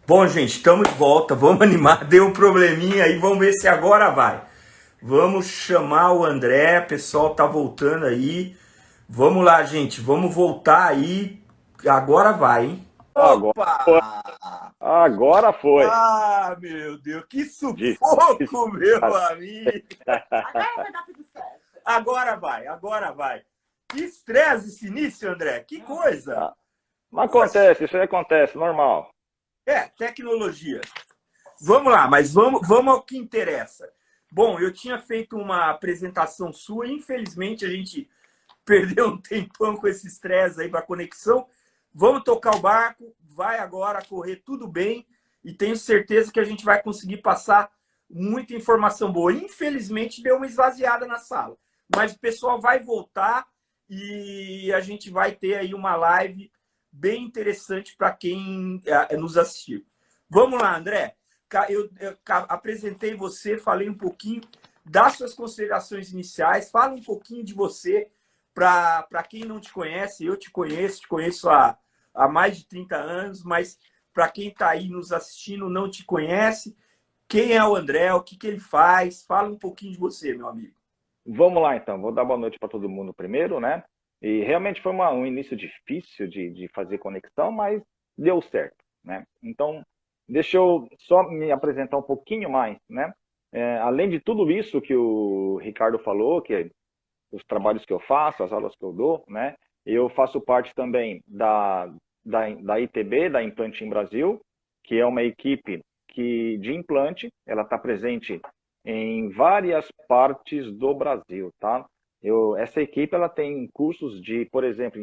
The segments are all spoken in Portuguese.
Bom, gente, estamos de volta. Vamos animar. Deu um probleminha aí. Vamos ver se agora vai. Vamos chamar o André. O pessoal tá voltando aí. Vamos lá, gente. Vamos voltar aí. Agora vai, hein? Agora foi. Opa! Agora foi. Ah, meu Deus, que Difícil. sufoco, meu amigo! Agora vai dar tudo certo. Agora vai, agora vai. Que estresse esse início, André. Que coisa! Ah, mas Poxa! acontece, isso aí acontece, normal. Tecnologia. Vamos lá, mas vamos ao que interessa. Bom, eu tinha feito uma apresentação sua, infelizmente a gente perdeu um tempão com esse estresse aí para conexão. Vamos tocar o barco, vai agora correr tudo bem e tenho certeza que a gente vai conseguir passar muita informação boa. Infelizmente deu uma esvaziada na sala, mas o pessoal vai voltar e a gente vai ter aí uma live bem interessante para quem nos assistiu. Vamos lá, André. Eu apresentei você, falei um pouquinho das suas considerações iniciais, fala um pouquinho de você para quem não te conhece. Eu te conheço há mais de 30 anos, mas para quem está aí nos assistindo não te conhece, quem é o André, o que ele faz? Fala um pouquinho de você, meu amigo. Vamos lá então, vou dar boa noite para todo mundo primeiro, né? E realmente foi um início difícil de fazer conexão, mas deu certo, né? Então, deixa eu só me apresentar um pouquinho mais, né? Além de tudo isso que o Ricardo falou, que é os trabalhos que eu faço, as aulas que eu dou, né? Eu faço parte também da ITB, da Implanting Brasil, que é uma equipe de implante, ela está presente em várias partes do Brasil, tá? Essa equipe ela tem cursos de, por exemplo,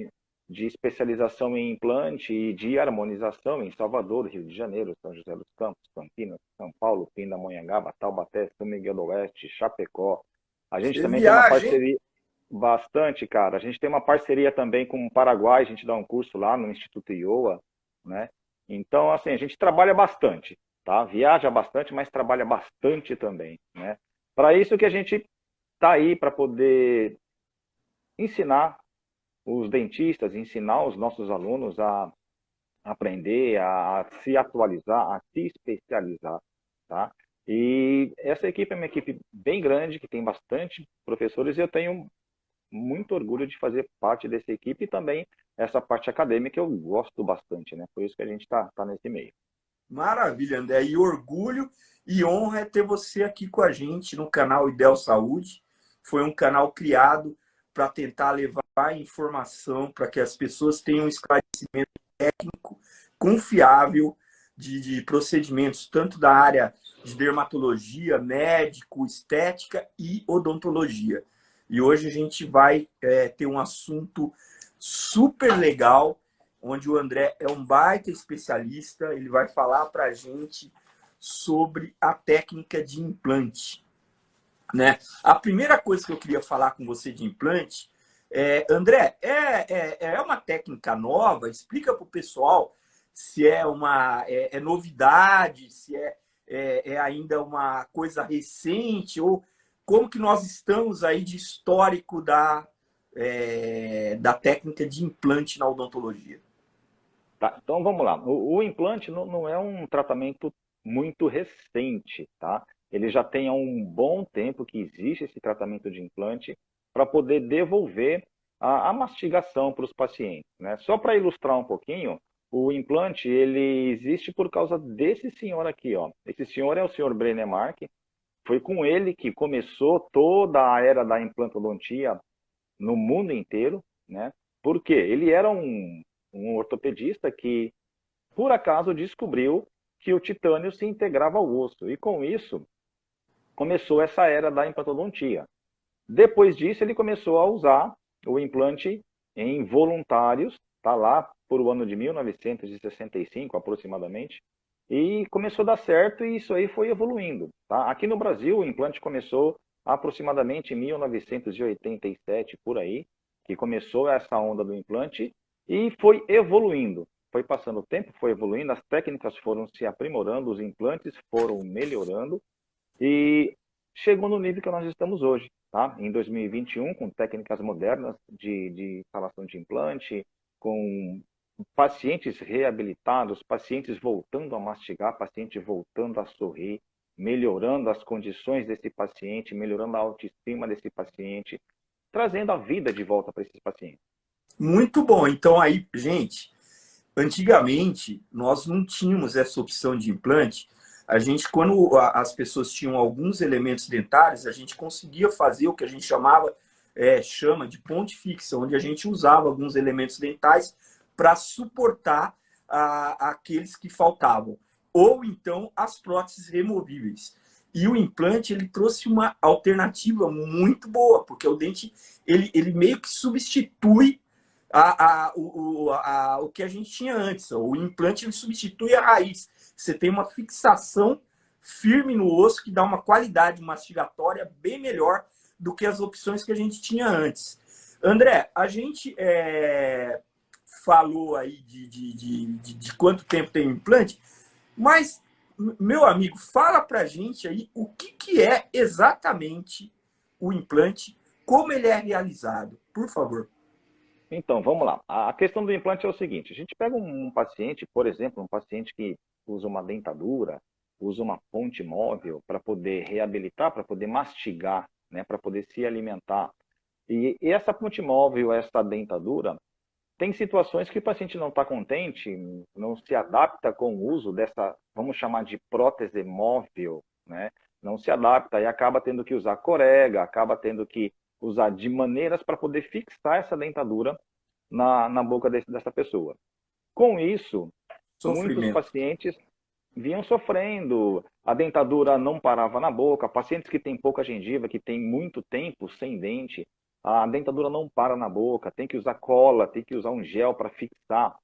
de especialização em implante e de harmonização em Salvador, Rio de Janeiro, São José dos Campos, Campinas, São Paulo, Pindamonhangaba, Taubaté, São Miguel do Oeste, Chapecó. A gente Você também tem uma viaja, hein? parceria bastante, cara. A gente tem uma parceria também com o Paraguai, a gente dá um curso lá no Instituto Iowa, né? Então, assim, a gente trabalha bastante, tá? Viaja bastante, mas trabalha bastante também, né? Para isso que a gente tá aí para poder ensinar os dentistas, ensinar os nossos alunos a aprender, a se atualizar, a se especializar, tá? E essa equipe é uma equipe bem grande, que tem bastante professores, e eu tenho muito orgulho de fazer parte dessa equipe e também essa parte acadêmica eu gosto bastante, né? Por isso que a gente tá nesse meio. Maravilha, André. E orgulho e honra é ter você aqui com a gente no canal Idel Saúde. Foi um canal criado para tentar levar informação para que as pessoas tenham um esclarecimento técnico confiável de procedimentos, tanto da área de dermatologia, médico, estética e odontologia. E hoje a gente vai ter um assunto super legal onde o André é um baita especialista, ele vai falar para a gente sobre a técnica de implante. Né? A primeira coisa que eu queria falar com você de implante André, é uma técnica nova? Explica para o pessoal se é uma novidade, se é ainda uma coisa recente, ou como que nós estamos aí de histórico da técnica de implante na odontologia. Tá, então vamos lá. O implante não é um tratamento muito recente, tá? Ele já tem há um bom tempo que existe esse tratamento de implante para poder devolver a mastigação para os pacientes, né? Só para ilustrar um pouquinho, o implante ele existe por causa desse senhor aqui, ó. Esse senhor é o senhor Brenemark. Foi com ele que começou toda a era da implantodontia no mundo inteiro, né? Porque ele era um ortopedista que, por acaso, descobriu que o titânio se integrava ao osso. E com isso, começou essa era da implantodontia. Depois disso, ele começou a usar o implante em voluntários, tá lá por o ano de 1965 aproximadamente, e começou a dar certo e isso aí foi evoluindo. Tá? Aqui no Brasil, o implante começou aproximadamente em 1987, por aí, que começou essa onda do implante e foi evoluindo. Foi passando o tempo, foi evoluindo, as técnicas foram se aprimorando, os implantes foram melhorando e chegou no nível que nós estamos hoje, tá? Em 2021, com técnicas modernas de instalação de implante, com pacientes reabilitados, pacientes voltando a mastigar, paciente voltando a sorrir, melhorando as condições desse paciente, melhorando a autoestima desse paciente, trazendo a vida de volta para esses pacientes. Muito bom. Então aí, gente, antigamente nós não tínhamos essa opção de implante. A gente, quando as pessoas tinham alguns elementos dentários, a gente conseguia fazer o que a gente chama de ponte fixa, onde a gente usava alguns elementos dentais para suportar aqueles que faltavam, ou então as próteses removíveis. E o implante ele trouxe uma alternativa muito boa, porque o dente ele meio que substitui o que a gente tinha antes. O implante ele substitui a raiz. Você tem uma fixação firme no osso que dá uma qualidade mastigatória bem melhor do que as opções que a gente tinha antes. André, a gente falou aí de quanto tempo tem o implante, mas, meu amigo, fala pra gente aí o que é exatamente o implante, como ele é realizado, por favor. Então, vamos lá. A questão do implante é o seguinte: a gente pega um paciente, por exemplo, um paciente que usa uma dentadura, usa uma ponte móvel para poder reabilitar, para poder mastigar, né, para poder se alimentar. E essa ponte móvel, essa dentadura, tem situações que o paciente não está contente, não se adapta com o uso dessa, vamos chamar de prótese móvel, né? Não se adapta e acaba tendo que usar corega, acaba tendo que usar de maneiras para poder fixar essa dentadura na boca dessa pessoa. Com isso, muitos Sofrimento. pacientes vinham sofrendo, a dentadura não parava na boca, pacientes que têm pouca gengiva, que têm muito tempo sem dente, a dentadura não para na boca, tem que usar cola, tem que usar um gel para fixar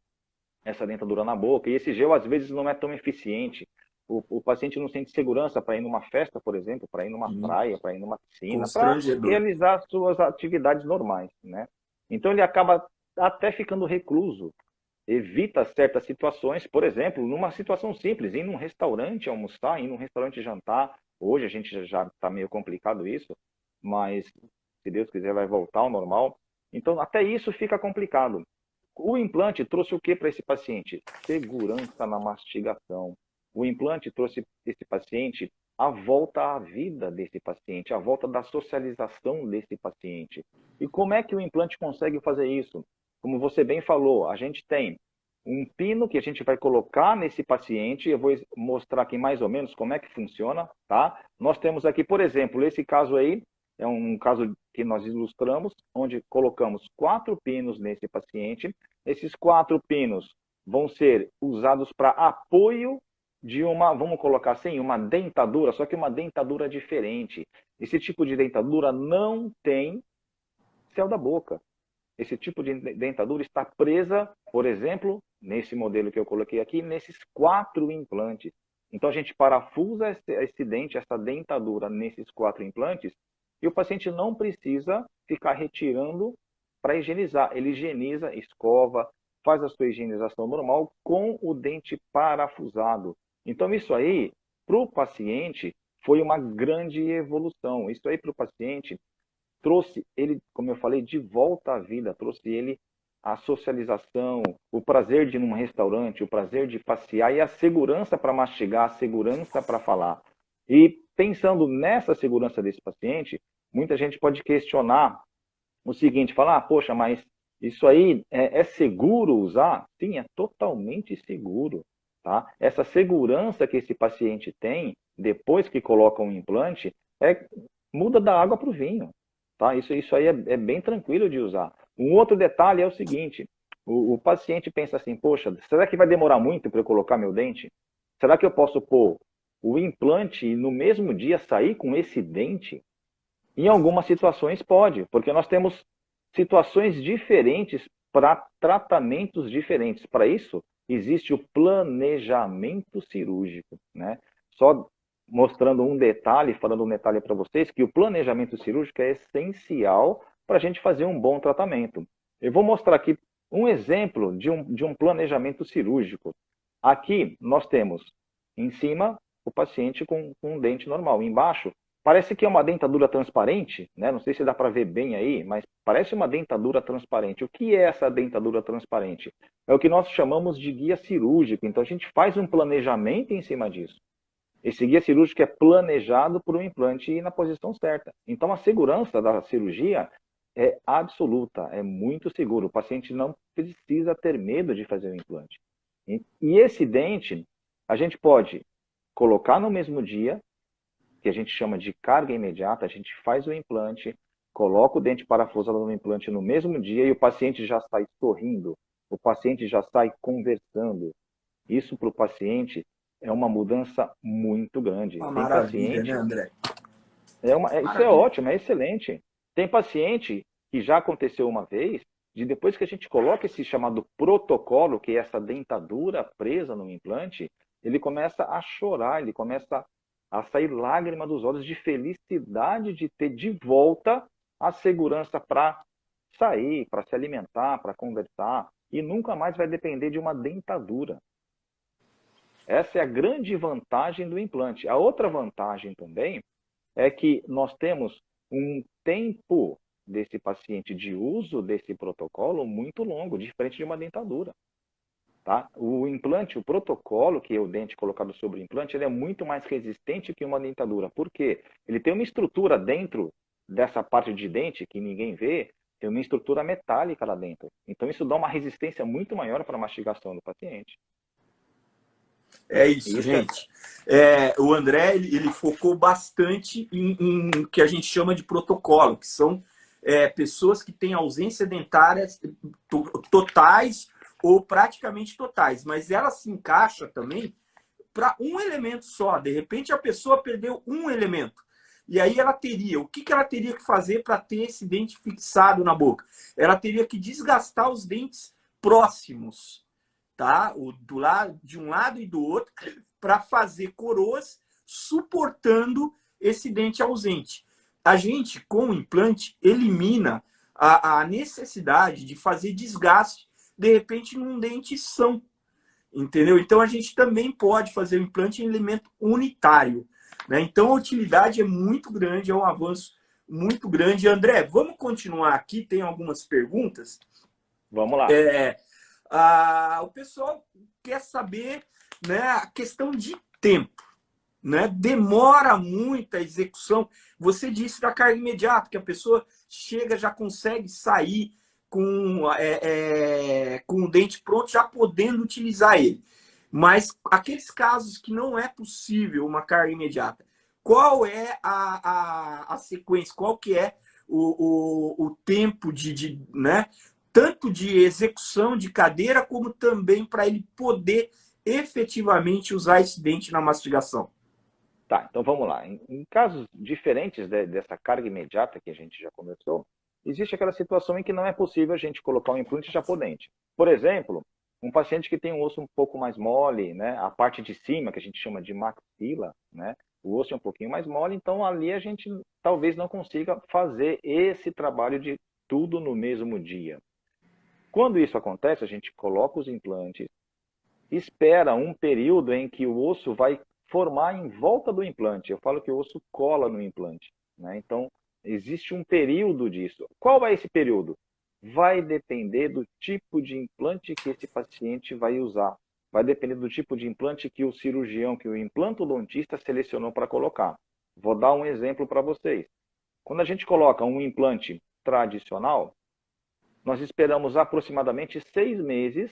essa dentadura na boca, e esse gel às vezes não é tão eficiente. O paciente não sente segurança para ir numa festa, por exemplo, para ir numa praia, para ir numa piscina, para Constrangedor. realizar suas atividades normais, né? Então ele acaba até ficando recluso, evita certas situações, por exemplo, numa situação simples, ir num restaurante almoçar, ir num restaurante jantar. Hoje a gente já está meio complicado isso, mas se Deus quiser vai voltar ao normal. Então até isso fica complicado. O implante trouxe o que para esse paciente? Segurança na mastigação. O implante trouxe esse paciente a volta à vida desse paciente, a volta da socialização desse paciente. E como é que o implante consegue fazer isso? Como você bem falou, a gente tem um pino que a gente vai colocar nesse paciente. Eu vou mostrar aqui mais ou menos como é que funciona, tá? Nós temos aqui, por exemplo, esse caso aí, é um caso que nós ilustramos, onde colocamos 4 pinos nesse paciente. Esses 4 pinos vão ser usados para apoio de uma, vamos colocar assim, uma dentadura, só que uma dentadura diferente. Esse tipo de dentadura não tem céu da boca. Esse tipo de dentadura está presa, por exemplo, nesse modelo que eu coloquei aqui, nesses 4 implantes. Então a gente parafusa esse dente, essa dentadura nesses 4 implantes, e o paciente não precisa ficar retirando para higienizar. Ele higieniza, escova, faz a sua higienização normal com o dente parafusado. Então isso aí, para o paciente, foi uma grande evolução. Isso aí para o paciente trouxe ele, como eu falei, de volta à vida, trouxe ele a socialização, o prazer de ir num restaurante, o prazer de passear e a segurança para mastigar, a segurança para falar. E pensando nessa segurança desse paciente, muita gente pode questionar o seguinte, falar, poxa, mas isso aí é seguro usar? Sim, é totalmente seguro. Tá? Essa segurança que esse paciente tem, depois que coloca um implante, muda da água para o vinho. Tá? Isso aí é bem tranquilo de usar. Um outro detalhe é o seguinte, o paciente pensa assim, poxa, será que vai demorar muito para eu colocar meu dente? Será que eu posso pôr o implante e no mesmo dia sair com esse dente? Em algumas situações pode, porque nós temos situações diferentes para tratamentos diferentes. Para isso, existe o planejamento cirúrgico, né? Só mostrando um detalhe, falando um detalhe para vocês, que o planejamento cirúrgico é essencial para a gente fazer um bom tratamento. Eu vou mostrar aqui um exemplo de um planejamento cirúrgico. Aqui nós temos, em cima, o paciente com um dente normal. Embaixo, Parece que é uma dentadura transparente, né? Não sei se dá para ver bem aí, mas parece uma dentadura transparente. O que é essa dentadura transparente? É o que nós chamamos de guia cirúrgico. Então a gente faz um planejamento em cima disso. Esse guia cirúrgico é planejado por um implante e na posição certa. Então a segurança da cirurgia é absoluta, é muito seguro. O paciente não precisa ter medo de fazer o implante. E esse dente, a gente pode colocar no mesmo dia, que a gente chama de carga imediata, a gente faz o implante, coloca o dente parafusado no implante no mesmo dia e o paciente já sai sorrindo, o paciente já sai conversando. Isso para o paciente é uma mudança muito grande. Uma Tem maravilha, né, paciente, André? isso é Maravilha. ótimo, é excelente. Tem paciente que já aconteceu uma vez, de depois que a gente coloca esse chamado protocolo, que é essa dentadura presa no implante, ele começa a chorar, ele começa a sair lágrima dos olhos de felicidade de ter de volta a segurança para sair, para se alimentar, para conversar, e nunca mais vai depender de uma dentadura. Essa é a grande vantagem do implante. A outra vantagem também é que nós temos um tempo desse paciente de uso desse protocolo muito longo, diferente de uma dentadura. Tá? O implante, o protocolo, que é o dente colocado sobre o implante, ele é muito mais resistente que uma dentadura. Por quê? Ele tem uma estrutura dentro dessa parte de dente que ninguém vê, tem uma estrutura metálica lá dentro. Então isso dá uma resistência muito maior para a mastigação do paciente. É E isso, isso é, gente. O André ele focou bastante em que a gente chama de protocolo, que são pessoas que têm ausência dentária totais ou praticamente totais, mas ela se encaixa também para um elemento só. De repente a pessoa perdeu um elemento. E aí ela teria, o que ela teria que fazer para ter esse dente fixado na boca? Ela teria que desgastar os dentes próximos, tá? Do lado, de um lado e do outro, para fazer coroas suportando esse dente ausente. A gente, com o implante, elimina a necessidade de fazer desgaste, de repente, num dente são. Entendeu? Então, a gente também pode fazer o implante em elemento unitário. Né? Então, a utilidade é muito grande, é um avanço muito grande. André, vamos continuar aqui, tem algumas perguntas. vamos lá. O pessoal quer saber, né, a questão de tempo. Né? Demora muito a execução. Você disse da carga imediata, que a pessoa chega, já consegue sair com o dente pronto, já podendo utilizar ele. Mas aqueles casos que não é possível uma carga imediata, qual é a sequência? Qual que é o tempo né? Tanto de execução de cadeira, como também para ele poder efetivamente usar esse dente na mastigação? Tá, então vamos lá. Em casos diferentes dessa carga imediata que a gente já conversou, existe aquela situação em que não é possível a gente colocar um implante já por dente. Por exemplo, um paciente que tem um osso um pouco mais mole, né, a parte de cima, que a gente chama de maxila, né, o osso é um pouquinho mais mole, então ali a gente talvez não consiga fazer esse trabalho de tudo no mesmo dia. Quando isso acontece, a gente coloca os implantes, espera um período em que o osso vai formar em volta do implante. Eu falo que o osso cola no implante, né? Então, existe um período disso. Qual é esse período? Vai depender do tipo de implante que esse paciente vai usar. Vai depender do tipo de implante que o cirurgião, que o implantodontista selecionou para colocar. Vou dar um exemplo para vocês. Quando a gente coloca um implante tradicional, nós esperamos aproximadamente 6 meses,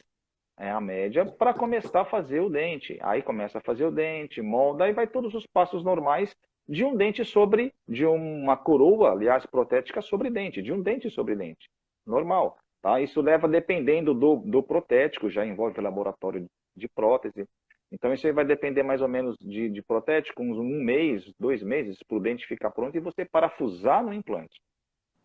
é a média, para começar a fazer o dente. Aí começa a fazer o dente, molda, aí vai todos os passos normais de um dente sobre, de uma coroa, aliás, protética sobre dente, de um dente sobre dente. Normal. Tá? Isso leva, dependendo do protético, já envolve laboratório de prótese. Então isso aí vai depender mais ou menos de protético, uns 1 mês, 2 meses, para o dente ficar pronto e você parafusar no implante.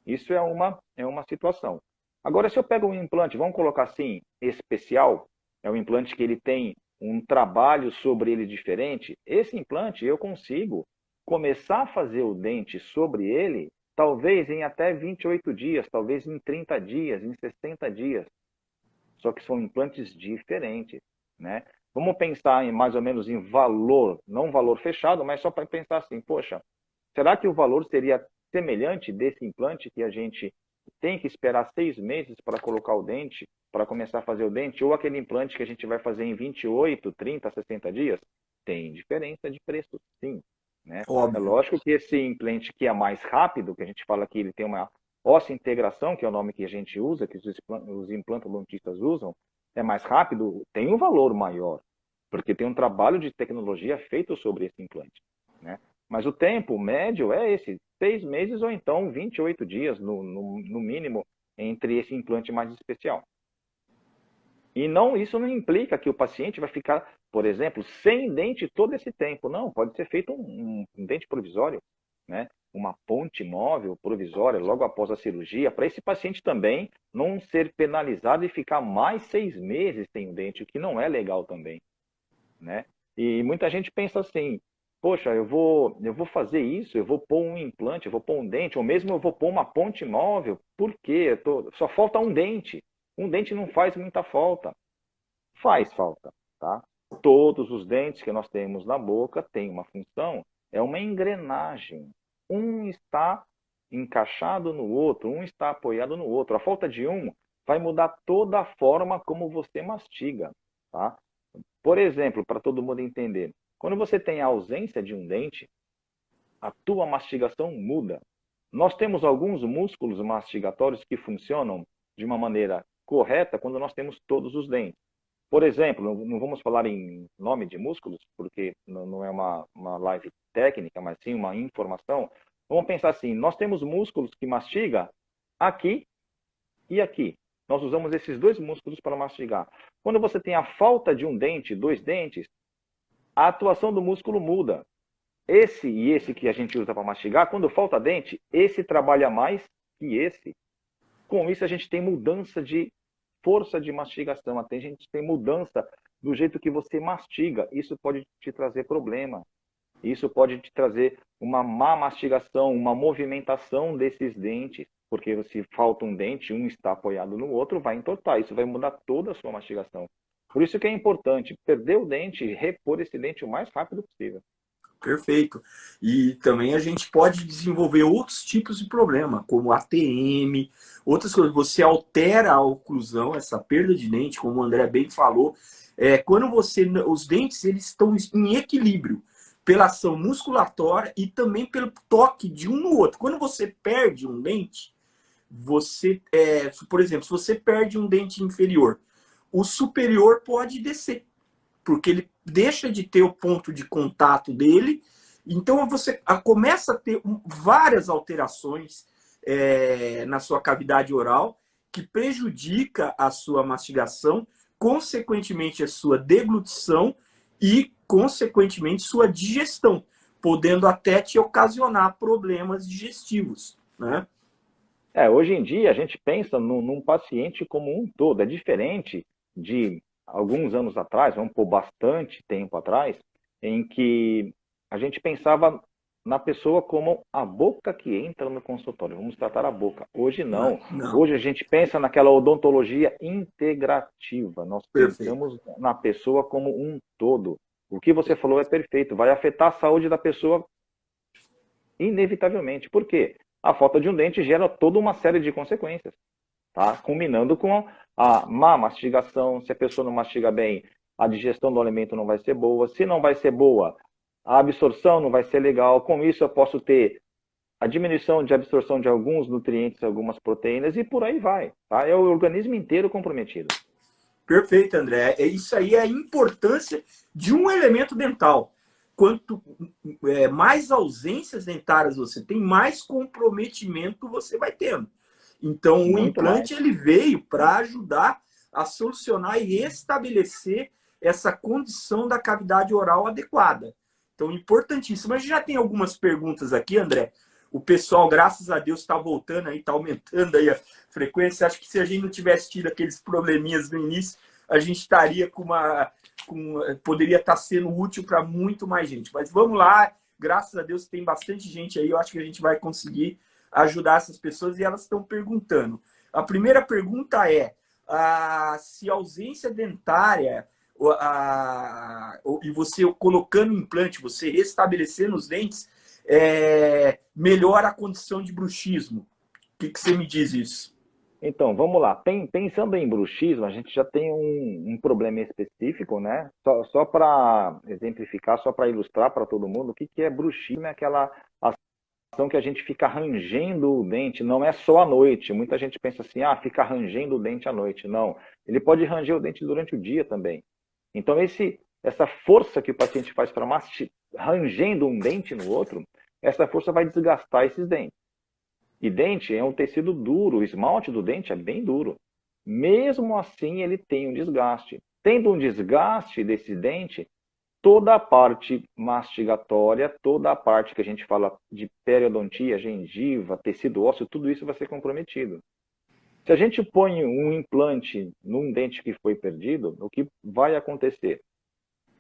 Isso é uma situação. Agora, se eu pego um implante, vamos colocar assim, especial, é um implante que ele tem um trabalho sobre ele diferente, esse implante eu consigo começar a fazer o dente sobre ele, talvez em até 28 dias, talvez em 30 dias, em 60 dias. Só que são implantes diferentes, né? Vamos pensar em mais ou menos em valor, não valor fechado, mas só para pensar assim, poxa, Será que o valor seria semelhante desse implante que a gente tem que esperar 6 meses para colocar o dente, para começar a fazer o dente, ou aquele implante que a gente vai fazer em 28, 30, 60 dias? Tem diferença de preço, sim. Né? É Óbvio. lógico que esse implante que é mais rápido, que a gente fala que ele tem uma óssea integração, que é o nome que a gente usa, que os implantodontistas usam, é mais rápido, tem um valor maior, porque tem um trabalho de tecnologia feito sobre esse implante. Né? Mas o tempo médio é esse, 6 meses ou então 28 dias, no mínimo, entre esse implante mais especial. E não, isso não implica que o paciente vai ficar, por exemplo, sem dente todo esse tempo. Não, pode ser feito um dente provisório, né? Uma ponte móvel provisória logo após a cirurgia, para esse paciente também não ser penalizado e ficar mais 6 meses sem o dente, o que não é legal também, né? E muita gente pensa assim, poxa, eu vou fazer isso, eu vou pôr um implante, eu vou pôr um dente, ou mesmo eu vou pôr uma ponte móvel, por quê? Só falta um dente. Um dente não faz muita falta. Faz falta, tá? Todos os dentes que nós temos na boca têm uma função, é uma engrenagem. Um está encaixado no outro, um está apoiado no outro. A falta de um vai mudar toda a forma como você mastiga, tá? Por exemplo, para todo mundo entender, quando você tem a ausência de um dente, a tua mastigação muda. Nós temos alguns músculos mastigatórios que funcionam de uma maneira correta quando nós temos todos os dentes. Por exemplo, não vamos falar em nome de músculos, porque não é uma live técnica, mas sim uma informação. Vamos pensar assim, nós temos músculos que mastiga aqui e aqui. Nós usamos esses dois músculos para mastigar. Quando você tem a falta de um dente, 2 dentes, a atuação do músculo muda. Esse e esse que a gente usa para mastigar, quando falta dente, esse trabalha mais que esse. Com isso, a gente tem mudança de força de mastigação, até a gente tem mudança do jeito que você mastiga. Isso pode te trazer problema. Isso pode te trazer uma má mastigação, uma movimentação desses dentes, porque se falta um dente, um está apoiado no outro, vai entortar. Isso vai mudar toda a sua mastigação. Por isso que é importante perder o dente e repor esse dente o mais rápido possível. Perfeito. E também a gente pode desenvolver outros tipos de problema, como ATM, outras coisas. Você altera a oclusão, essa perda de dente, como o André bem falou. Quando os dentes eles estão em equilíbrio pela ação musculatória e também pelo toque de um no outro. Quando você perde um dente, por exemplo, se você perde um dente inferior, o superior pode descer, porque ele deixa de ter o ponto de contato dele. Então você começa a ter várias alterações na sua cavidade oral que prejudica a sua mastigação, consequentemente a sua deglutição e, consequentemente, sua digestão, podendo até te ocasionar problemas digestivos, né? Hoje em dia a gente pensa num paciente como um todo. É diferente de alguns anos atrás, vamos por bastante tempo atrás, em que a gente pensava na pessoa como a boca que entra no consultório. Vamos tratar a boca. Hoje não. Não. Hoje a gente pensa naquela odontologia integrativa. Nós Perfeito. pensamos na pessoa como um todo. O que você falou é perfeito. Vai afetar a saúde da pessoa inevitavelmente. Por quê? A falta de um dente gera toda uma série de consequências, tá? Culminando com a má mastigação. Se a pessoa não mastiga bem, a digestão do alimento não vai ser boa. Se não vai ser boa, a absorção não vai ser legal. Com isso, eu posso ter a diminuição de absorção de alguns nutrientes, algumas proteínas, e por aí vai, tá? É o organismo inteiro comprometido. Perfeito, André. Isso aí é a importância de um elemento dental. Quanto mais ausências dentárias você tem, mais comprometimento você vai tendo. Então, o implante ele veio para ajudar a solucionar e estabelecer essa condição da cavidade oral adequada. Então, importantíssimo. A gente já tem algumas perguntas aqui, André. O pessoal, graças a Deus, está voltando aí, está aumentando aí a frequência. Acho que se a gente não tivesse tido aqueles probleminhas no início, a gente estaria poderia estar sendo útil para muito mais gente. Mas vamos lá, graças a Deus tem bastante gente aí, eu acho que a gente vai conseguir ajudar essas pessoas e elas estão perguntando. A primeira pergunta é se a ausência dentária e você colocando implante, você restabelecendo os dentes, melhora a condição de bruxismo. O que você me diz isso? Então, vamos lá. Pensando em bruxismo, a gente já tem um problema específico, né? Só para exemplificar, só para ilustrar para todo mundo, o que é bruxismo? É aquela ação que a gente fica rangendo o dente, não é só à noite. Muita gente pensa assim, fica rangendo o dente à noite. Não, ele pode ranger o dente durante o dia também. Então, essa força que o paciente faz para rangendo um dente no outro, essa força vai desgastar esses dentes. E dente é um tecido duro, o esmalte do dente é bem duro. Mesmo assim, ele tem um desgaste. Tendo um desgaste desse dente, toda a parte mastigatória, toda a parte que a gente fala de periodontia, gengiva, tecido ósseo, tudo isso vai ser comprometido. Se a gente põe um implante num dente que foi perdido, o que vai acontecer?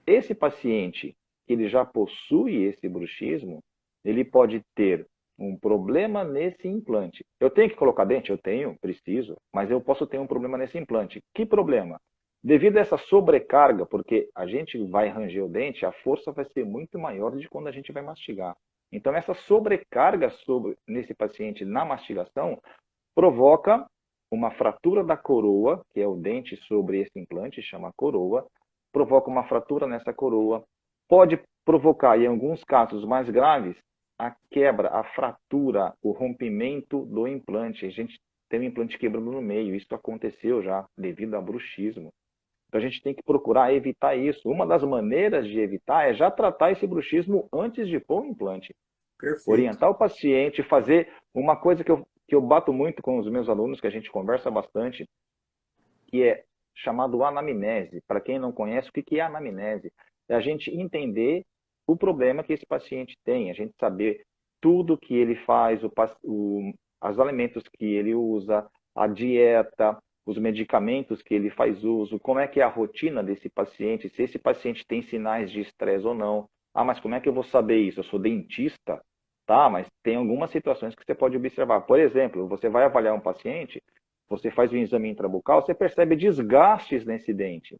Esse paciente, ele já possui esse bruxismo, ele pode ter um problema nesse implante. Eu tenho que colocar dente? Eu tenho, preciso, mas eu posso ter um problema nesse implante. Que problema? Devido a essa sobrecarga, porque a gente vai ranger o dente, a força vai ser muito maior de quando a gente vai mastigar. Então, essa sobrecarga nesse paciente na mastigação provoca uma fratura da coroa, que é o dente sobre esse implante, chama coroa, provoca uma fratura nessa coroa, pode provocar, em alguns casos mais graves, a quebra, a fratura, o rompimento do implante. A gente tem um implante quebrando no meio, isso aconteceu já devido a bruxismo. Então a gente tem que procurar evitar isso. Uma das maneiras de evitar é já tratar esse bruxismo antes de pôr o implante. Perfeito. Orientar o paciente, fazer uma coisa que eu bato muito com os meus alunos, que a gente conversa bastante, que é chamado anamnese. Para quem não conhece, o que é anamnese? É a gente entender o problema que esse paciente tem, a gente saber tudo que ele faz, os alimentos que ele usa, a dieta, os medicamentos que ele faz uso, como é que é a rotina desse paciente, se esse paciente tem sinais de estresse ou não. Mas como é que eu vou saber isso? Eu sou dentista, tá? Mas tem algumas situações que você pode observar. Por exemplo, você vai avaliar um paciente, você faz um exame intrabucal, você percebe desgastes nesse dente.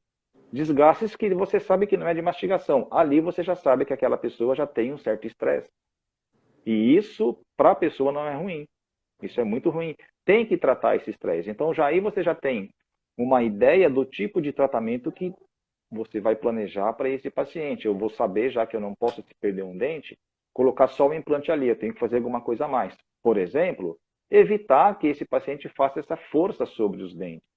Desgastes que você sabe que não é de mastigação. Ali você já sabe que aquela pessoa já tem um certo estresse. E isso, para a pessoa, não é ruim. Isso é muito ruim. Tem que tratar esse estresse. Então, já aí você já tem uma ideia do tipo de tratamento que você vai planejar para esse paciente. Eu vou saber, já que eu não posso perder um dente, colocar só o implante ali. Eu tenho que fazer alguma coisa a mais. Por exemplo, evitar que esse paciente faça essa força sobre os dentes.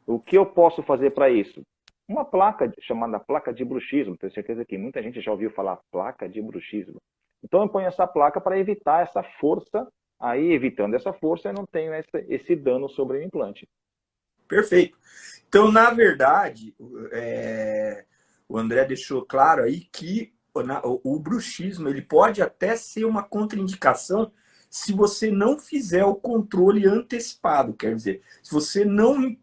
O que eu posso fazer para isso? Uma placa chamada placa de bruxismo. Tenho certeza que muita gente já ouviu falar placa de bruxismo. Então eu ponho essa placa para evitar essa força. Aí, evitando essa força, eu não tenho esse dano sobre o implante. Perfeito. Então, na verdade, o André deixou claro aí que o bruxismo ele pode até ser uma contraindicação se você não fizer o controle antecipado. Quer dizer, se você não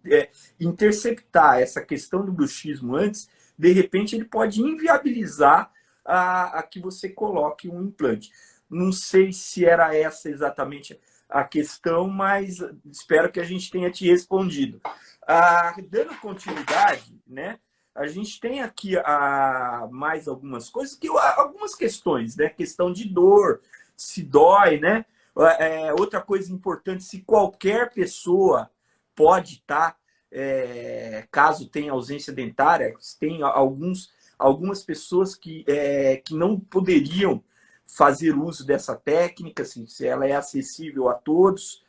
interceptar essa questão do bruxismo antes, de repente ele pode inviabilizar a que você coloque um implante. Não sei se era essa exatamente a questão, mas espero que a gente tenha te respondido. Dando continuidade, né? A gente tem aqui mais algumas coisas, algumas questões, né? Questão de dor, se dói, né? Outra coisa importante, se qualquer pessoa pode estar, caso tenha ausência dentária, tem algumas pessoas que não poderiam fazer uso dessa técnica, assim, se ela é acessível a todos.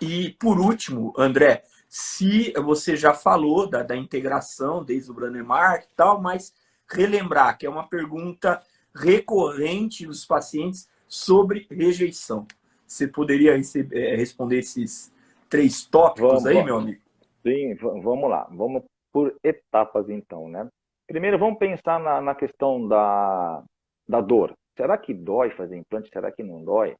E, por último, André, se você já falou da integração desde o Branemark e tal, mas relembrar que é uma pergunta recorrente dos pacientes sobre rejeição. Você poderia responder esses 3 tópicos aí, meu amigo? Sim, vamos lá. Vamos por etapas, então, né? Primeiro, vamos pensar na questão da dor. Será que dói fazer implante? Será que não dói?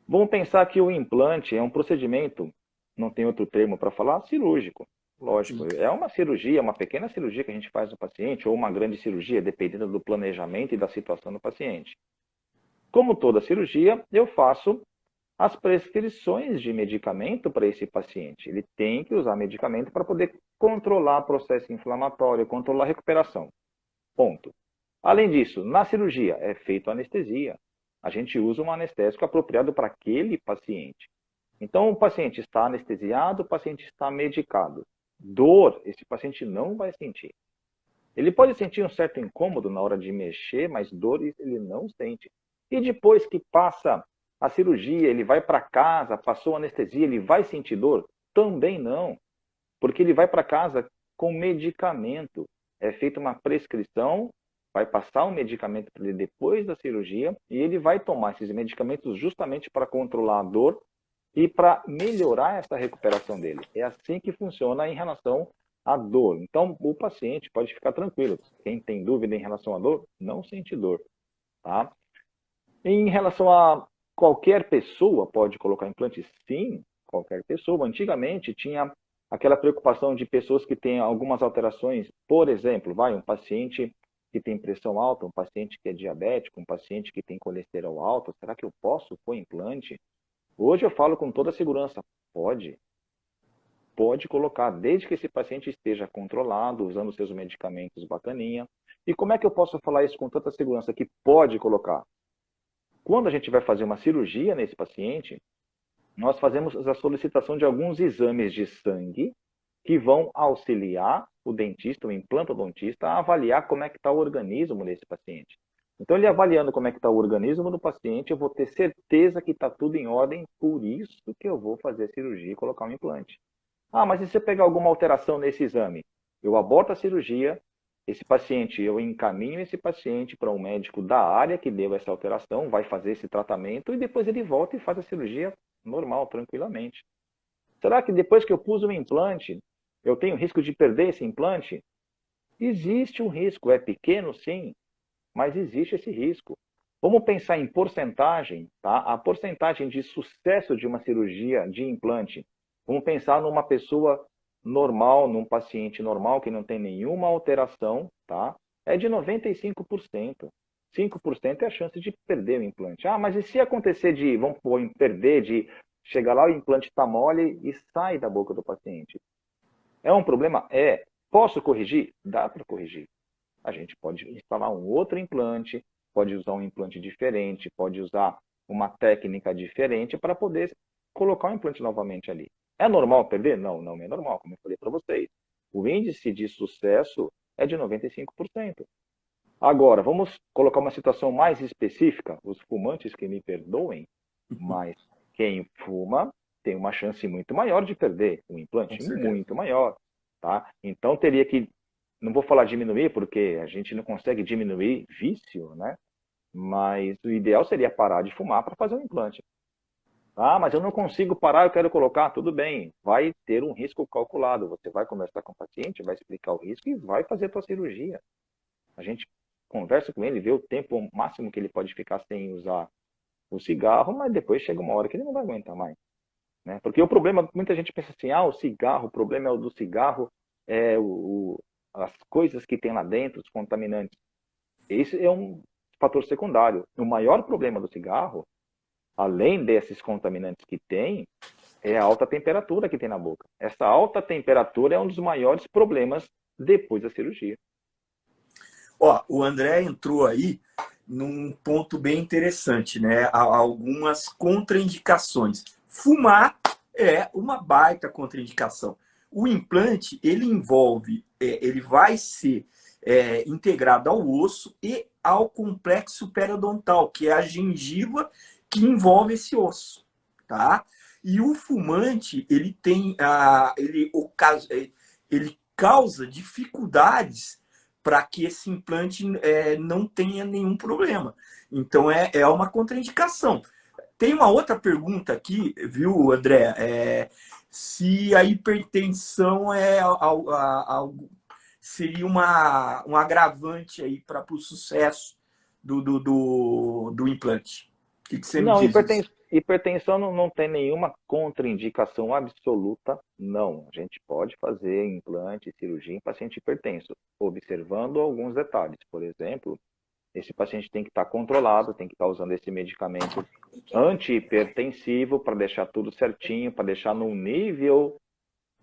Vamos pensar que o implante é um procedimento, não tem outro termo para falar, cirúrgico. Lógico, é uma cirurgia, uma pequena cirurgia que a gente faz no paciente, ou uma grande cirurgia, dependendo do planejamento e da situação do paciente. Como toda cirurgia, eu faço as prescrições de medicamento para esse paciente. Ele tem que usar medicamento para poder controlar o processo inflamatório, controlar a recuperação. Ponto. Além disso, na cirurgia é feita anestesia. A gente usa um anestésico apropriado para aquele paciente. Então, o paciente está anestesiado, o paciente está medicado. Dor, esse paciente não vai sentir. Ele pode sentir um certo incômodo na hora de mexer, mas dor ele não sente. E depois que passa a cirurgia, ele vai para casa, passou a anestesia, ele vai sentir dor? Também não, porque ele vai para casa com medicamento. É feita uma prescrição, vai passar um medicamento para ele depois da cirurgia, e ele vai tomar esses medicamentos justamente para controlar a dor e para melhorar essa recuperação dele. É assim que funciona em relação à dor. Então, o paciente pode ficar tranquilo. Quem tem dúvida em relação à dor, não sente dor, tá? Em relação a qualquer pessoa pode colocar implante? Sim, qualquer pessoa. Antigamente tinha aquela preocupação de pessoas que têm algumas alterações. Por exemplo, um paciente que tem pressão alta, um paciente que é diabético, um paciente que tem colesterol alto, será que eu posso pôr implante? Hoje eu falo com toda segurança, pode colocar, desde que esse paciente esteja controlado, usando seus medicamentos bacaninha. E como é que eu posso falar isso com tanta segurança que pode colocar? Quando a gente vai fazer uma cirurgia nesse paciente, nós fazemos a solicitação de alguns exames de sangue que vão auxiliar o dentista, o implantodontista, a avaliar como é que está o organismo desse paciente. Então, ele avaliando como é que está o organismo do paciente, eu vou ter certeza que está tudo em ordem, por isso que eu vou fazer a cirurgia e colocar um implante. Ah, mas e se eu pegar alguma alteração nesse exame? Eu aborto a cirurgia, eu encaminho esse paciente para um médico da área que deu essa alteração, vai fazer esse tratamento e depois ele volta e faz a cirurgia normal, tranquilamente. Será que depois que eu pus um implante, eu tenho risco de perder esse implante? Existe um risco, é pequeno sim, mas existe esse risco. Vamos pensar em porcentagem, tá? A porcentagem de sucesso de uma cirurgia de implante. Vamos pensar numa pessoa normal, num paciente normal que não tem nenhuma alteração, tá? É de 95%. 5% é a chance de perder o implante. Ah, mas e se acontecer vamos perder, de chegar lá, o implante está mole e sai da boca do paciente? É um problema? É. Posso corrigir? Dá para corrigir. A gente pode instalar um outro implante, pode usar um implante diferente, pode usar uma técnica diferente para poder colocar o implante novamente ali. É normal perder? Não, não é normal, como eu falei para vocês. O índice de sucesso é de 95%. Agora, vamos colocar uma situação mais específica. Os fumantes que me perdoem, mas quem fuma tem uma chance muito maior de perder o implante, muito maior. Tá? Então, teria que, não vou falar diminuir, porque a gente não consegue diminuir vício, né? Mas o ideal seria parar de fumar para fazer um implante. Ah, mas eu não consigo parar, eu quero colocar. Tudo bem, vai ter um risco calculado. Você vai conversar com o paciente, vai explicar o risco e vai fazer a tua cirurgia. A gente conversa com ele, vê o tempo máximo que ele pode ficar sem usar o cigarro, mas depois chega uma hora que ele não vai aguentar mais. Né? Porque o problema, muita gente pensa assim, o cigarro, o problema é o do cigarro, é as coisas que tem lá dentro, os contaminantes. Esse é um fator secundário. O maior problema do cigarro, além desses contaminantes que tem, é a alta temperatura que tem na boca. Essa alta temperatura é um dos maiores problemas depois da cirurgia. Ó, o André entrou aí num ponto bem interessante, né? Há algumas contraindicações. Fumar é uma baita contraindicação. O implante, ele envolve, ele vai ser integrado ao osso e ao complexo periodontal, que é a gengiva que envolve esse osso, tá? E o fumante, ele tem, ele causa dificuldades para que esse implante não tenha nenhum problema. Então, é uma contraindicação. Tem uma outra pergunta aqui, viu, André? Se a hipertensão seria um agravante aí para o sucesso do implante. O que você me Não, diz? hipertensão não tem nenhuma contraindicação absoluta, não. A gente pode fazer implante, cirurgia em paciente hipertenso, observando alguns detalhes. Por exemplo, esse paciente tem que estar controlado, tem que estar usando esse medicamento antihipertensivo para deixar tudo certinho, para deixar num nível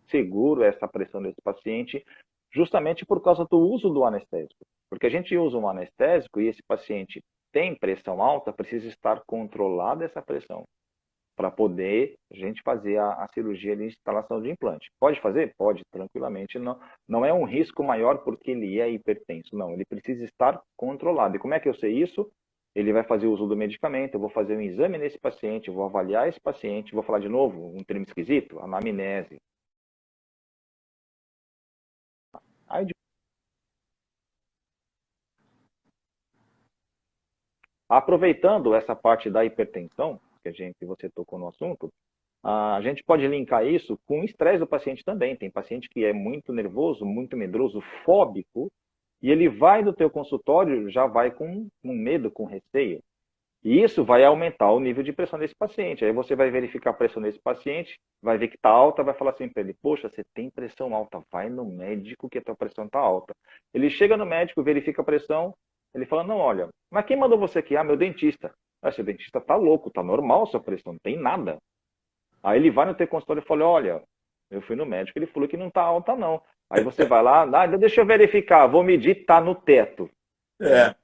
seguro essa pressão desse paciente. justamente por causa do uso do anestésico. Porque a gente usa um anestésico e esse paciente tem pressão alta, precisa estar controlada essa pressão para poder a gente fazer a cirurgia de instalação de implante. Pode fazer? Pode, tranquilamente. Não, não é um risco maior porque ele é hipertenso. Não, ele precisa estar controlado. E como é que eu sei isso? Ele vai fazer uso do medicamento, eu vou fazer um exame nesse paciente, eu vou avaliar esse paciente, vou falar de novo, um termo esquisito, anamnese. Aí, aproveitando essa parte da hipertensão, que você tocou no assunto, a gente pode linkar isso com o estresse do paciente também. Tem paciente que é muito nervoso, muito medroso, fóbico, e ele vai no teu consultório, já vai com medo, com receio. E isso vai aumentar o nível de pressão desse paciente. Aí você vai verificar a pressão desse paciente, vai ver que está alta, vai falar assim para ele, poxa, você tem pressão alta, vai no médico que a tua pressão está alta. Ele chega no médico, verifica a pressão, ele fala, não, olha, mas quem mandou você aqui? Ah, meu dentista. Ah, seu dentista tá louco, tá normal a sua pressão, não tem nada. Aí ele vai no teu consultório e fala, olha, eu fui no médico, ele falou que não tá alta não. Aí você vai lá, deixa eu verificar, vou medir, tá no teto.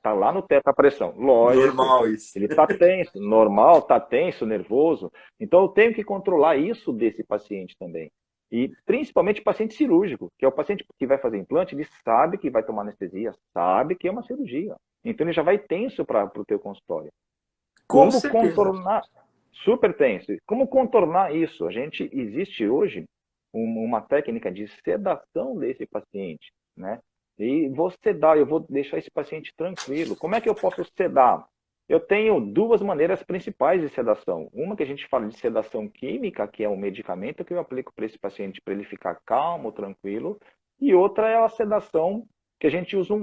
Tá lá no teto a pressão. Lógico, normal isso. ele tá tenso, normal, tá tenso, nervoso. Então eu tenho que controlar isso desse paciente também. E principalmente o paciente cirúrgico, que é o paciente que vai fazer implante, ele sabe que vai tomar anestesia, sabe que é uma cirurgia. Então ele já vai tenso para o teu consultório. Com Como certeza. contornar? Super tenso. Como contornar isso? Existe hoje uma técnica de sedação desse paciente, né? E vou sedar, eu vou deixar esse paciente tranquilo. Como é que eu posso sedar? Eu tenho duas maneiras principais de sedação. Uma que a gente fala de sedação química, que é um medicamento que eu aplico para esse paciente para ele ficar calmo, tranquilo. E outra é a sedação que a gente usa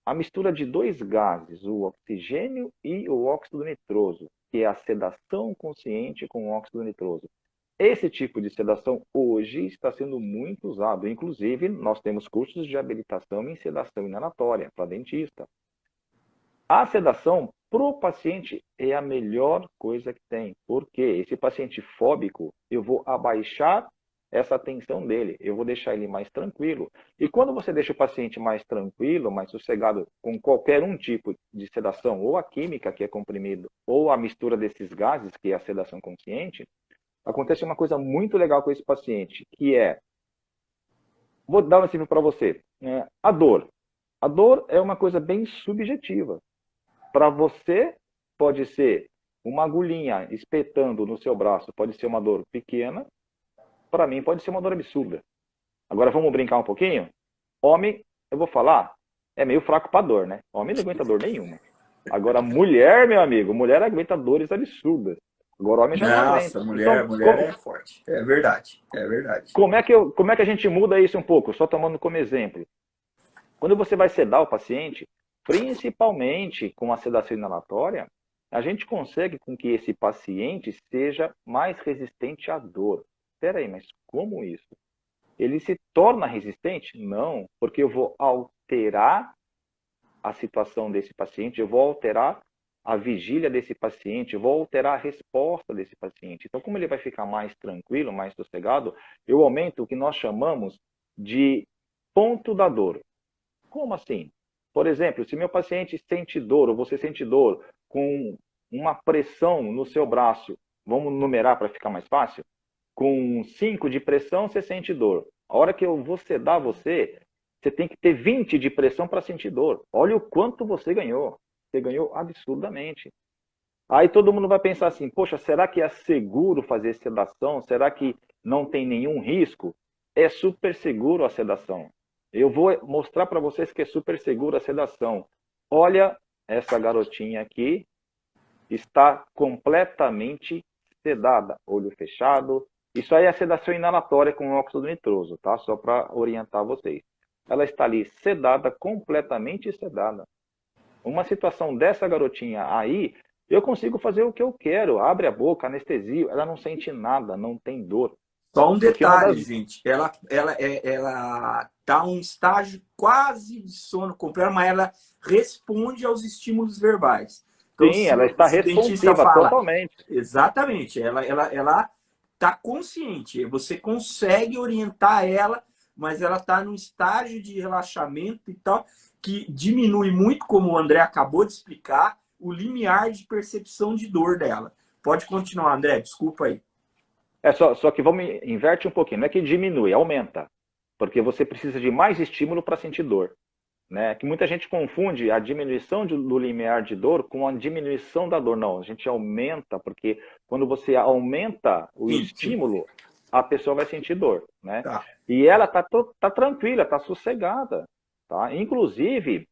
a mistura de dois gases, o oxigênio e o óxido nitroso, que é a sedação consciente com óxido nitroso. Esse tipo de sedação hoje está sendo muito usado. Inclusive, nós temos cursos de habilitação em sedação inalatória para dentista. A sedação para o paciente é a melhor coisa que tem. Porque esse paciente fóbico, eu vou abaixar essa tensão dele, eu vou deixar ele mais tranquilo. E quando você deixa o paciente mais tranquilo, mais sossegado, com qualquer um tipo de sedação, ou a química, que é comprimido, ou a mistura desses gases, que é a sedação consciente, acontece uma coisa muito legal com esse paciente, que é, vou dar um exemplo para você, a dor. A dor é uma coisa bem subjetiva. Para você, pode ser uma agulhinha espetando no seu braço, pode ser uma dor pequena, para mim pode ser uma dor absurda. Agora vamos brincar um pouquinho? Homem, eu vou falar, é meio fraco para dor, né? Homem não aguenta dor nenhuma. Agora mulher, meu amigo, mulher aguenta dores absurdas. Agora homem já não aguenta. Nossa, mulher é forte. É verdade, é verdade. Como é que a gente muda isso um pouco? Só tomando como exemplo. Quando você vai sedar o paciente, principalmente com a sedação inalatória, a gente consegue com que esse paciente seja mais resistente à dor. Espera aí, mas como isso? Ele se torna resistente? Não, porque eu vou alterar a situação desse paciente, eu vou alterar a vigília desse paciente, eu vou alterar a resposta desse paciente. Então, como ele vai ficar mais tranquilo, mais sossegado, eu aumento o que nós chamamos de ponto da dor. Como assim? Por exemplo, se meu paciente sente dor, ou você sente dor, com uma pressão no seu braço, vamos numerar para ficar mais fácil? Com 5 de pressão, você sente dor. A hora que eu vou sedar você, você tem que ter 20 de pressão para sentir dor. Olha o quanto você ganhou. Você ganhou absurdamente. Aí todo mundo vai pensar assim, poxa, será que é seguro fazer sedação? Será que não tem nenhum risco? É super seguro a sedação. Eu vou mostrar para vocês que é super seguro a sedação. Olha essa garotinha aqui, está completamente sedada, olho fechado. Isso aí é a sedação inalatória com óxido nitroso, tá? Só para orientar vocês. Ela está ali sedada, completamente sedada. Uma situação dessa garotinha aí, eu consigo fazer o que eu quero. Abre a boca, anestesia, ela não sente nada, não tem dor. Só um detalhe, gente. Ela tá um estágio quase de sono completo, mas ela responde aos estímulos verbais. Então, sim, ela está responsiva totalmente. Exatamente. Ela está consciente. Você consegue orientar ela mas ela está num estágio de relaxamento e tal, que diminui muito, como o André acabou de explicar, o limiar de percepção de dor dela. Pode continuar, André, desculpa aí. Só que vamos inverte um pouquinho, não é que diminui, aumenta. Porque você precisa de mais estímulo para sentir dor. Né? Que muita gente confunde a diminuição do limiar de dor com a diminuição da dor. Não, a gente aumenta, porque quando você aumenta o Sim, sim. estímulo, a pessoa vai sentir dor. Né? Tá. E ela tá tranquila, está sossegada. Tá? Inclusive,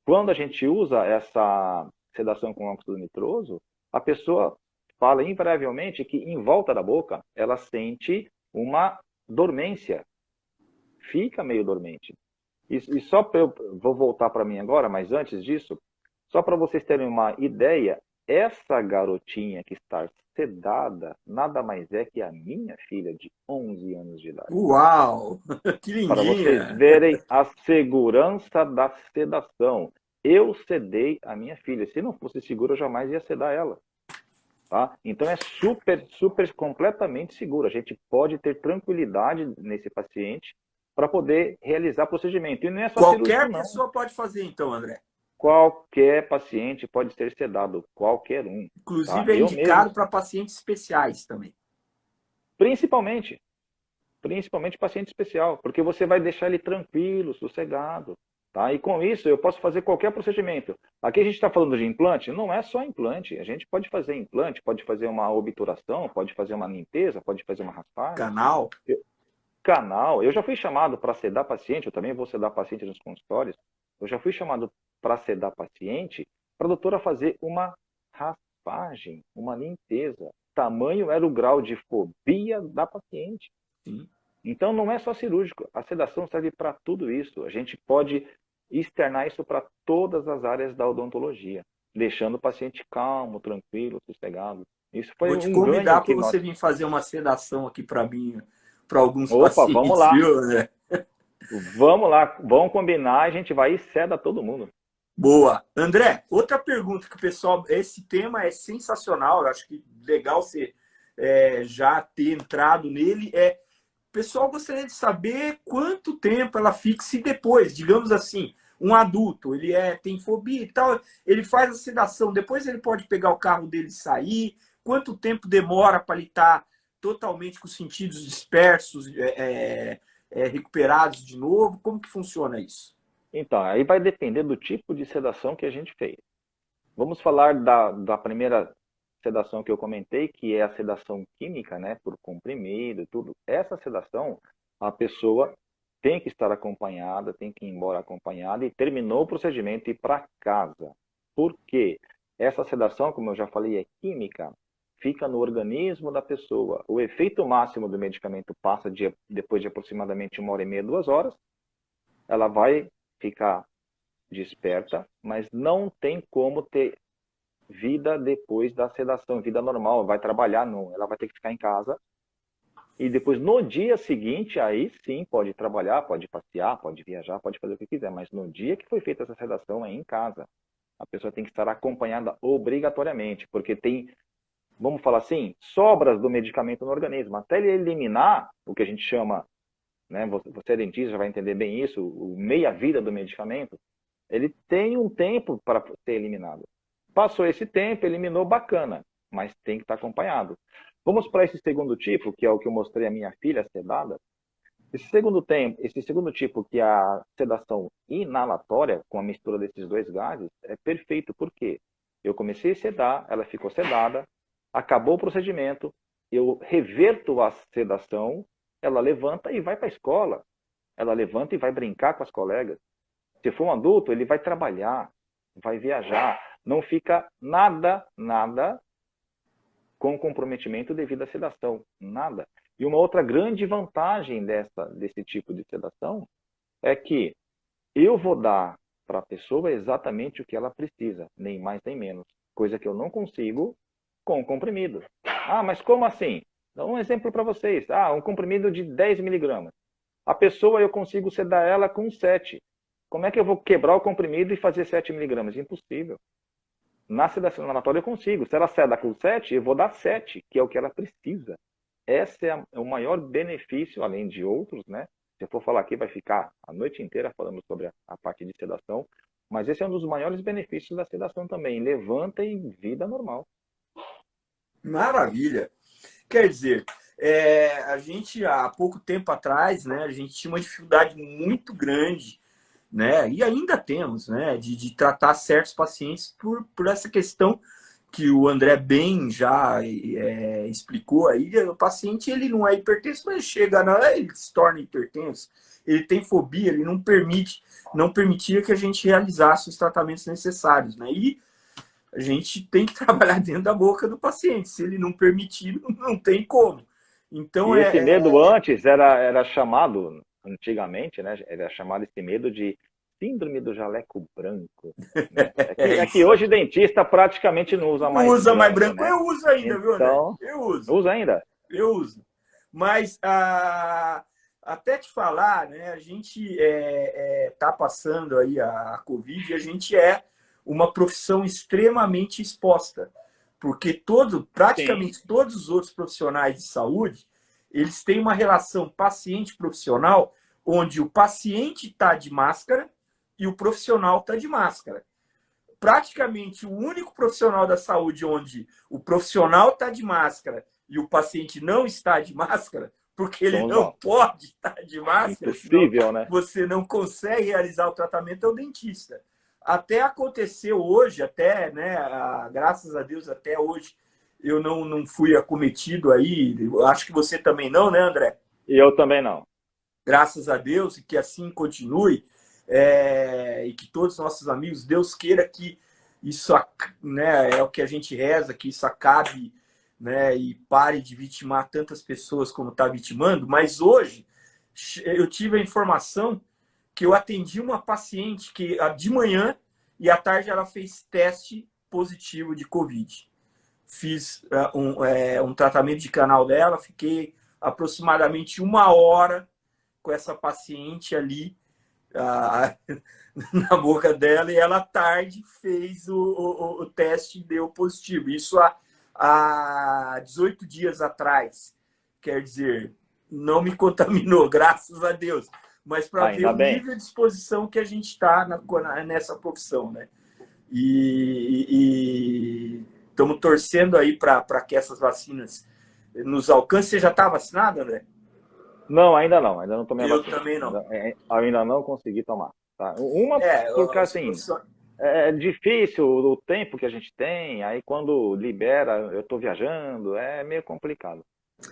quando a gente usa essa sedação com óxido nitroso, a pessoa fala invariavelmente que em volta da boca ela sente uma dormência, fica meio dormente. E só para eu vou voltar para mim agora, mas antes disso, só para vocês terem uma ideia, essa garotinha que está sedada nada mais é que a minha filha de 11 anos de idade. Uau! Que Para vocês lindinha! verem a segurança da sedação. Eu sedei a minha filha. Se não fosse seguro, eu jamais ia sedar ela. Tá? Então é super, super, completamente seguro. A gente pode ter tranquilidade nesse paciente para poder realizar procedimento. E não é só cirúrgico, Qualquer não. pessoa pode fazer, então, André. Qualquer paciente pode ser sedado, qualquer um. Tá? Inclusive é Eu mesmo, indicado para pacientes especiais também. principalmente paciente especial, porque você vai deixar ele tranquilo, sossegado. Tá? E com isso eu posso fazer qualquer procedimento. Aqui a gente está falando de implante, não é só implante. A gente pode fazer implante, pode fazer uma obturação, pode fazer uma limpeza, pode fazer uma raspagem. Canal. Canal. Eu já fui chamado para sedar paciente, eu também vou sedar paciente nos consultórios. Eu já fui chamado para sedar paciente para a doutora fazer uma raspagem, uma limpeza. Tamanho era o grau de fobia da paciente. Sim. Então não é só cirúrgico, a sedação serve para tudo isso. A gente pode externar isso para todas as áreas da odontologia, deixando o paciente calmo, tranquilo, sossegado. Isso foi Vou te um ganho convidar para que nós... você vir fazer uma sedação aqui para mim, para alguns Opa, vamos pacientes, lá. viu, André? Vamos lá, vamos combinar, a gente vai e ceda todo mundo. Boa. André, outra pergunta que o pessoal... Esse tema é sensacional, eu acho que legal você já ter entrado nele. O pessoal gostaria de saber quanto tempo ela fixa e depois, digamos assim, um adulto, ele tem fobia e tal, ele faz a sedação, depois ele pode pegar o carro dele e sair, quanto tempo demora para ele estar totalmente com os sentidos dispersos, recuperados de novo, como que funciona isso? Então, aí vai depender do tipo de sedação que a gente fez. Vamos falar da primeira sedação que eu comentei, que é a sedação química, né, por comprimido e tudo. Essa sedação, a pessoa tem que estar acompanhada, tem que ir embora acompanhada e terminou o procedimento e ir para casa. Por quê? Essa sedação, como eu já falei, é química, fica no organismo da pessoa. O efeito máximo do medicamento passa depois de aproximadamente 1h30, 2 horas. Ela vai ficar desperta, mas não tem como ter vida depois da sedação, vida normal, vai trabalhar, não, ela vai ter que ficar em casa. E depois, no dia seguinte, aí sim, pode trabalhar, pode passear, pode viajar, pode fazer o que quiser. Mas no dia que foi feita essa sedação, é em casa. A pessoa tem que estar acompanhada obrigatoriamente, porque tem, vamos falar assim, sobras do medicamento no organismo. Até ele eliminar o que a gente chama, né, você é dentista, já vai entender bem isso, o meia-vida do medicamento, ele tem um tempo para ser eliminado. Passou esse tempo, eliminou, bacana, mas tem que estar acompanhado. Vamos para esse segundo tipo, que é o que eu mostrei a minha filha sedada. Esse segundo tipo, que é a sedação inalatória, com a mistura desses dois gases, é perfeito, porque eu comecei a sedar, ela ficou sedada, acabou o procedimento, eu reverto a sedação, ela levanta e vai para a escola. Ela levanta e vai brincar com as colegas. Se for um adulto, ele vai trabalhar, vai viajar. Não fica nada com comprometimento devido à sedação. Nada. E uma outra grande vantagem desse tipo de sedação é que eu vou dar para a pessoa exatamente o que ela precisa, nem mais nem menos. Coisa que eu não consigo com o comprimido. Ah, mas como assim? Dá um exemplo para vocês. Ah, um comprimido de 10 miligramas. A pessoa eu consigo sedar ela com 7. Como é que eu vou quebrar o comprimido e fazer 7 miligramas? Impossível. Na sedação inalatória eu consigo. Se ela seda com 7, eu vou dar 7, que é o que ela precisa. Esse é o maior benefício, além de outros, né, Se eu for falar aqui, vai ficar a noite inteira falando sobre a parte de sedação, mas esse é um dos maiores benefícios da sedação também. Levanta em vida normal. Maravilha. Quer dizer, a gente, há pouco tempo atrás, né, a gente tinha uma dificuldade muito grande, né, e ainda temos, né, de tratar certos pacientes por essa questão que o André bem já explicou aí. O paciente, ele não é hipertenso, mas chega, ele se torna hipertenso, ele tem fobia, ele não permitia que a gente realizasse os tratamentos necessários, né, e a gente tem que trabalhar dentro da boca do paciente. Se ele não permitir, não tem como. Então, E esse medo antes era chamado, antigamente, né? Era chamado esse medo de síndrome do jaleco branco. Né? É que hoje dentista praticamente não usa mais não usa mais branco, branco. né? Eu uso ainda, viu, André? Então, Eu uso. usa ainda? Eu uso. Mas, até te falar, né? A gente está passando aí a Covid, e a gente é uma profissão extremamente exposta, porque praticamente Sim. todos os outros profissionais de saúde, eles têm uma relação paciente-profissional, onde o paciente está de máscara e o profissional está de máscara. Praticamente o único profissional da saúde onde o profissional está de máscara e o paciente não está de máscara, porque ele não pode estar de máscara, impossível, senão né? você não consegue realizar o tratamento, é o dentista. Até aconteceu hoje, até, né, graças a Deus, até hoje, eu não fui acometido aí, acho que você também não, né, André? E eu também não. Graças a Deus, e que assim continue, e que todos os nossos amigos, Deus queira que isso, né, é o que a gente reza, que isso acabe, né, e pare de vitimar tantas pessoas como está vitimando. Mas hoje eu tive a informação que eu atendi uma paciente que de manhã e à tarde ela fez teste positivo de Covid. Fiz um tratamento de canal dela, fiquei aproximadamente 1 hora com essa paciente ali na boca dela, e ela à tarde fez o teste e deu positivo. Isso há 18 dias atrás. Quer dizer, não me contaminou, graças a Deus. Mas para ver o nível de exposição que a gente está nessa profissão, né? E estamos torcendo aí para que essas vacinas nos alcancem. Você já está vacinado, André? Não, ainda não. Ainda não tomei a vacina. Eu também não. Ainda não consegui tomar. Tá? Porque assim, é difícil o tempo que a gente tem, aí quando libera, eu estou viajando, é meio complicado.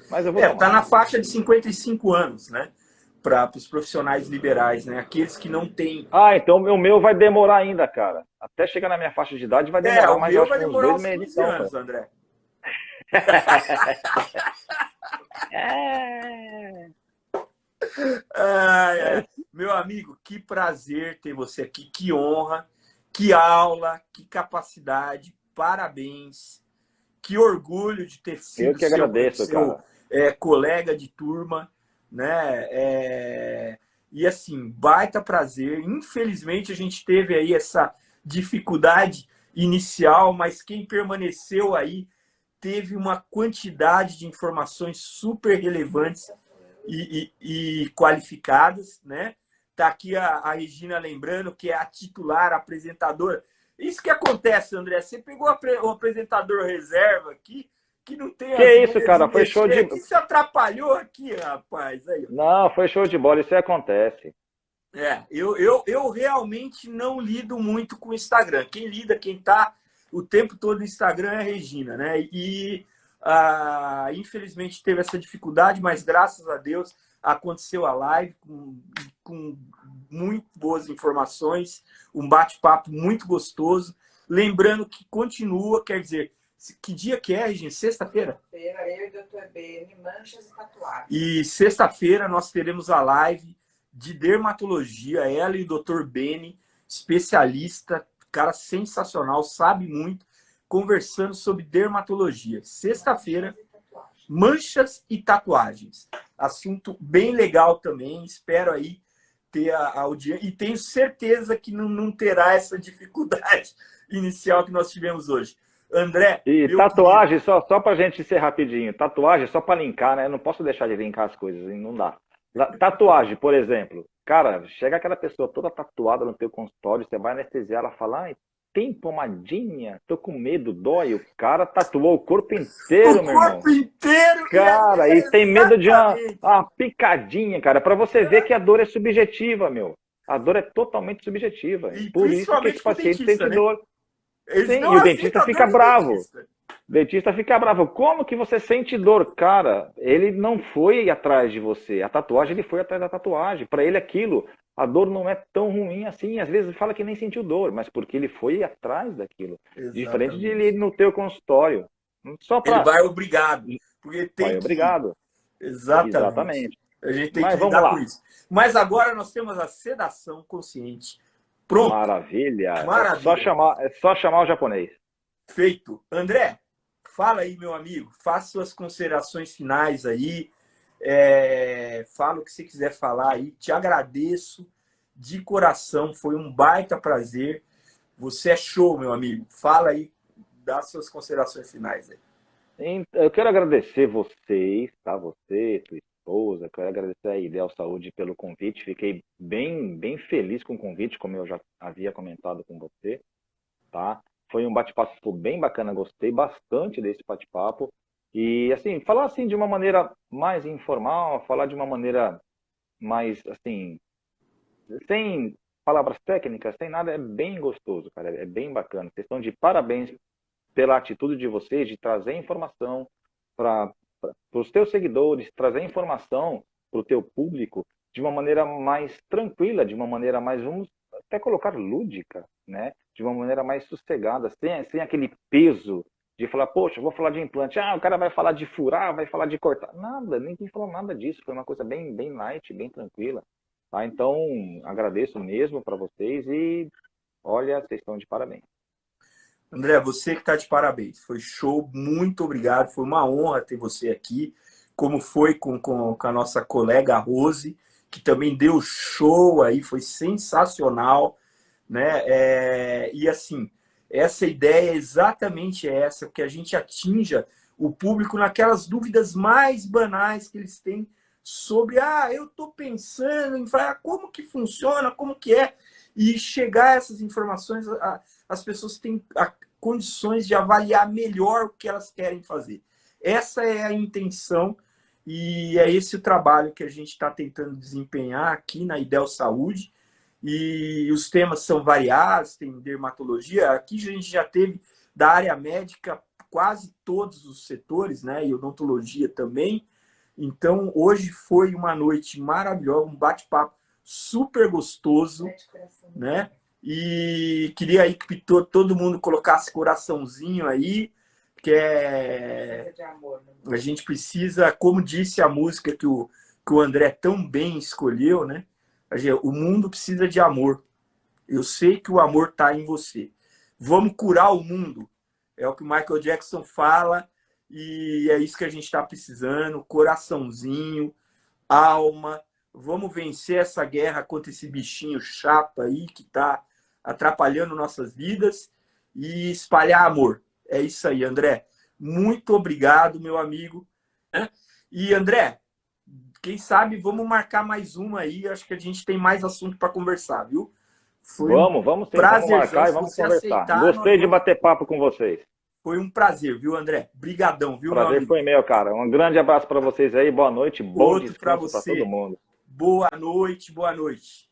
Mas eu vou tomar. Está na faixa de 55 anos, né? Para os profissionais liberais, né? Aqueles que não têm... Então o meu vai demorar ainda, cara. Até chegar na minha faixa de idade vai demorar mais, acho que uns 2 meses. Anos, André. Meu amigo, que prazer ter você aqui, que honra, que aula, que capacidade, parabéns, que orgulho de ter sido eu que agradeço, seu colega de turma, né? E assim, baita prazer. Infelizmente a gente teve aí essa dificuldade inicial, mas quem permaneceu aí teve uma quantidade de informações super relevantes e qualificadas, né? Tá aqui a Regina lembrando que é a titular, a apresentadora. Isso que acontece, André. Você pegou o apresentador reserva aqui, que não tem... Que isso, cara? Foi show de... Que se atrapalhou aqui, rapaz. Aí, não, foi show de bola. Isso aí acontece. Eu realmente não lido muito com o Instagram. Quem lida, quem tá o tempo todo no Instagram é a Regina, né? E infelizmente teve essa dificuldade, mas graças a Deus aconteceu a live com muito boas informações, um bate-papo muito gostoso. Lembrando que continua, quer dizer, que dia que é, Regina? Sexta-feira? Sexta-feira, eu e o Dr. Beni, manchas e tatuagens. E sexta-feira nós teremos a live de dermatologia, ela e o Dr. Beni, especialista, cara sensacional, sabe muito, conversando sobre dermatologia. Sexta-feira, manchas e tatuagens. Assunto bem legal também, espero aí ter a audiência, e tenho certeza que não terá essa dificuldade inicial que nós tivemos hoje. André... E tatuagem, só pra gente ser rapidinho, tatuagem só para linkar, né? Eu não posso deixar de linkar as coisas, não dá. Tatuagem, por exemplo. Cara, chega aquela pessoa toda tatuada no teu consultório, você vai anestesiar, ela fala, ai, tem pomadinha? Tô com medo, dói. O cara tatuou o corpo inteiro, O meu irmão. corpo inteiro. Cara, e tem medo de exatamente. uma picadinha, cara, pra você ver que a dor é subjetiva, meu. A dor é totalmente subjetiva. E Por isso que principalmente esse pro paciente dentista, sente né? dor. Eles Sim, não e o dentista aceitam a fica dor do bravo. dentista. O dentista fica bravo. Como que você sente dor? Cara, ele não foi atrás de você. A tatuagem, ele foi atrás da tatuagem. Para ele, aquilo, a dor não é tão ruim assim. Às vezes fala que nem sentiu dor, mas porque ele foi atrás daquilo. Diferente de ele ir Exatamente. no teu consultório. Só Ele para... vai obrigado, porque tem Vai, que ir. obrigado. Exatamente. Exatamente. A gente tem que Mas vamos lidar com lá. isso. Mas agora nós temos a sedação consciente. Pronto. Maravilha. Maravilha. É só chamar o japonês. Feito. André, fala aí, meu amigo. Faça suas considerações finais aí. Fala o que você quiser falar aí. Te agradeço de coração. Foi um baita prazer. Você é show, meu amigo. Fala aí, dá suas considerações finais aí. Eu quero agradecer vocês, tá? Você, sua esposa, quero agradecer a Ideal Saúde pelo convite. Fiquei bem feliz com o convite, como eu já havia comentado com você, tá? Foi um bate-papo bem bacana, gostei bastante desse bate-papo. E, assim, falar assim de uma maneira mais informal, falar de uma maneira mais, assim, sem palavras técnicas, sem nada, é bem gostoso, cara, é bem bacana. Vocês estão de parabéns pela atitude de vocês de trazer informação para os teus seguidores, trazer informação para o teu público de uma maneira mais tranquila, de uma maneira mais, vamos até colocar lúdica, né? De uma maneira mais sossegada, sem aquele peso de falar, poxa, vou falar de implante, o cara vai falar de furar, vai falar de cortar. Nada, ninguém falou nada disso, foi uma coisa bem light, bem tranquila. Tá? Então, agradeço mesmo para vocês e, olha, vocês estão de parabéns. André, você que está de parabéns. Foi show, muito obrigado. Foi uma honra ter você aqui, como foi com a nossa colega Rose, que também deu show aí, foi sensacional, né? E assim, essa ideia é exatamente essa, que a gente atinja o público naquelas dúvidas mais banais que eles têm sobre, eu estou pensando em falar como que funciona, como que é, e chegar a essas informações, as pessoas têm condições de avaliar melhor o que elas querem fazer. Essa é a intenção e é esse o trabalho que a gente está tentando desempenhar aqui na Idel Saúde. E os temas são variados, tem dermatologia. Aqui a gente já teve da área médica quase todos os setores, né? E odontologia também. Então, hoje foi uma noite maravilhosa, um bate-papo super gostoso, né? E queria aí que todo mundo colocasse coraçãozinho aí, que a gente precisa, como disse a música que o André tão bem escolheu, né? O mundo precisa de amor. Eu sei que o amor está em você. Vamos curar o mundo. É o que o Michael Jackson fala e é isso que a gente está precisando. Coraçãozinho, alma. Vamos vencer essa guerra contra esse bichinho chato aí que está atrapalhando nossas vidas e espalhar amor. É isso aí, André. Muito obrigado, meu amigo. E, André, quem sabe vamos marcar mais uma aí. Acho que a gente tem mais assunto para conversar, viu? Vamos sim, vamos marcar e vamos conversar. Gostei de bater papo com vocês. Foi um prazer, viu, André? Brigadão, viu, meu amigo? Prazer foi meu, cara. Um grande abraço para vocês aí. Boa noite, bom descanso para todo mundo. Boa noite, boa noite.